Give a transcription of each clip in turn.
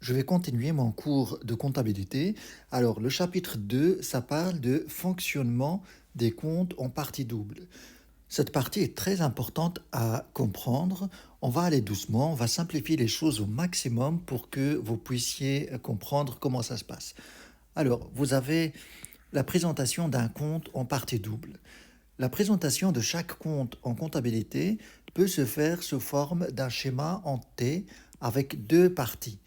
Je vais continuer mon cours de comptabilité. Alors, le chapitre 2, ça parle de fonctionnement des comptes en partie double. Cette partie est très importante à comprendre. On va aller doucement, on va simplifier les choses au maximum pour que vous puissiez comprendre comment ça se passe. Alors, vous avez la présentation d'un compte en partie double. La présentation de chaque compte en comptabilité peut se faire sous forme d'un schéma en T avec deux parties.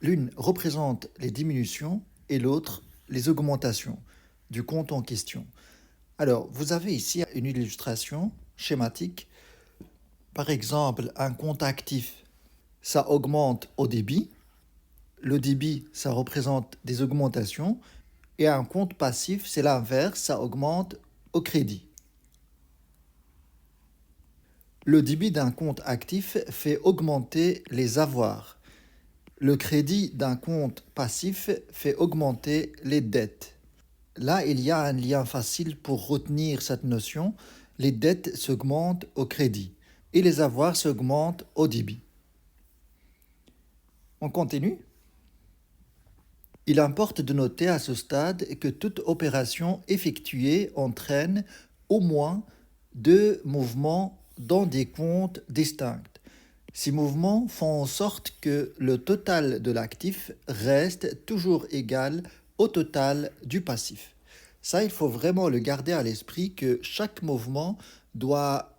L'une représente les diminutions et l'autre les augmentations du compte en question. Alors, vous avez ici une illustration schématique. Par exemple, un compte actif, ça augmente au débit. Le débit, ça représente des augmentations. Et un compte passif, c'est l'inverse, ça augmente au crédit. Le débit d'un compte actif fait augmenter les avoirs. Le crédit d'un compte passif fait augmenter les dettes. Là, il y a un lien facile pour retenir cette notion. Les dettes s'augmentent au crédit et les avoirs s'augmentent au débit. On continue. Il importe de noter à ce stade que toute opération effectuée entraîne au moins deux mouvements dans des comptes distincts. Ces mouvements font en sorte que le total de l'actif reste toujours égal au total du passif. Ça, il faut vraiment le garder à l'esprit que chaque mouvement doit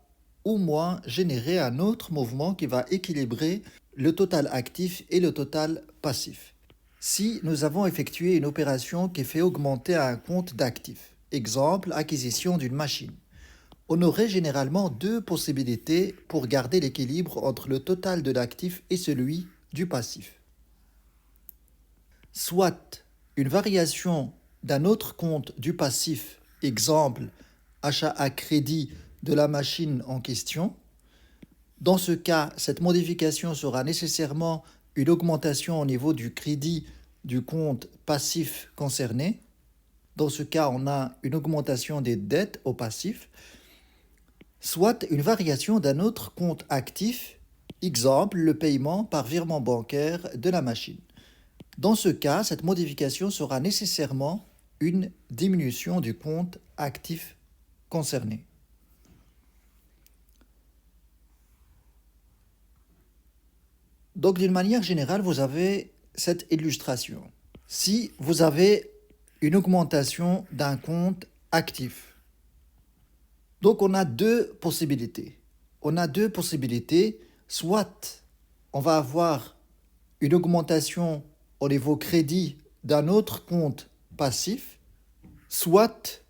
au moins générer un autre mouvement qui va équilibrer le total actif et le total passif. Si nous avons effectué une opération qui fait augmenter un compte d'actifs, exemple acquisition d'une machine, on aurait généralement deux possibilités pour garder l'équilibre entre le total de l'actif et celui du passif. Soit une variation d'un autre compte du passif, exemple achat à crédit de la machine en question. Dans ce cas, cette modification sera nécessairement une augmentation au niveau du crédit du compte passif concerné. Dans ce cas, on a une augmentation des dettes au passif. Soit une variation d'un autre compte actif, exemple le paiement par virement bancaire de la machine. Dans ce cas, cette modification sera nécessairement une diminution du compte actif concerné. Donc d'une manière générale, vous avez cette illustration. Si vous avez une augmentation d'un compte actif, donc on a deux possibilités. Soit on va avoir une augmentation au niveau crédit d'un autre compte passif, soit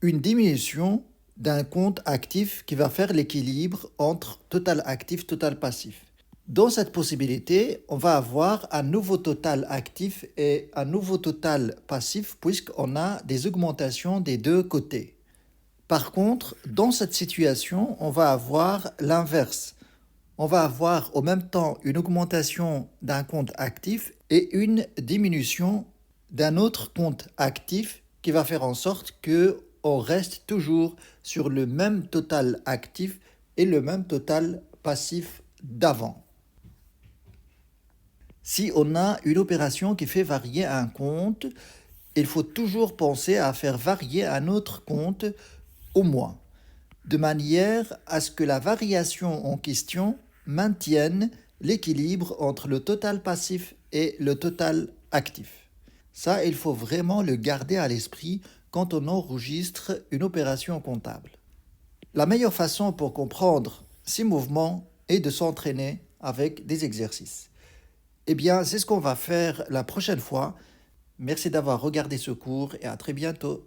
une diminution d'un compte actif qui va faire l'équilibre entre total actif, total passif. Dans cette possibilité, on va avoir un nouveau total actif et un nouveau total passif puisqu'on a des augmentations des deux côtés. Par contre, dans cette situation, on va avoir l'inverse. On va avoir au même temps une augmentation d'un compte actif et une diminution d'un autre compte actif qui va faire en sorte qu'on reste toujours sur le même total actif et le même total passif d'avant. Si on a une opération qui fait varier un compte, il faut toujours penser à faire varier un autre compte au moins, de manière à ce que la variation en question maintienne l'équilibre entre le total passif et le total actif. Ça, il faut vraiment le garder à l'esprit quand on enregistre une opération comptable. La meilleure façon pour comprendre ces mouvements est de s'entraîner avec des exercices. Eh bien, c'est ce qu'on va faire la prochaine fois. Merci d'avoir regardé ce cours et à très bientôt.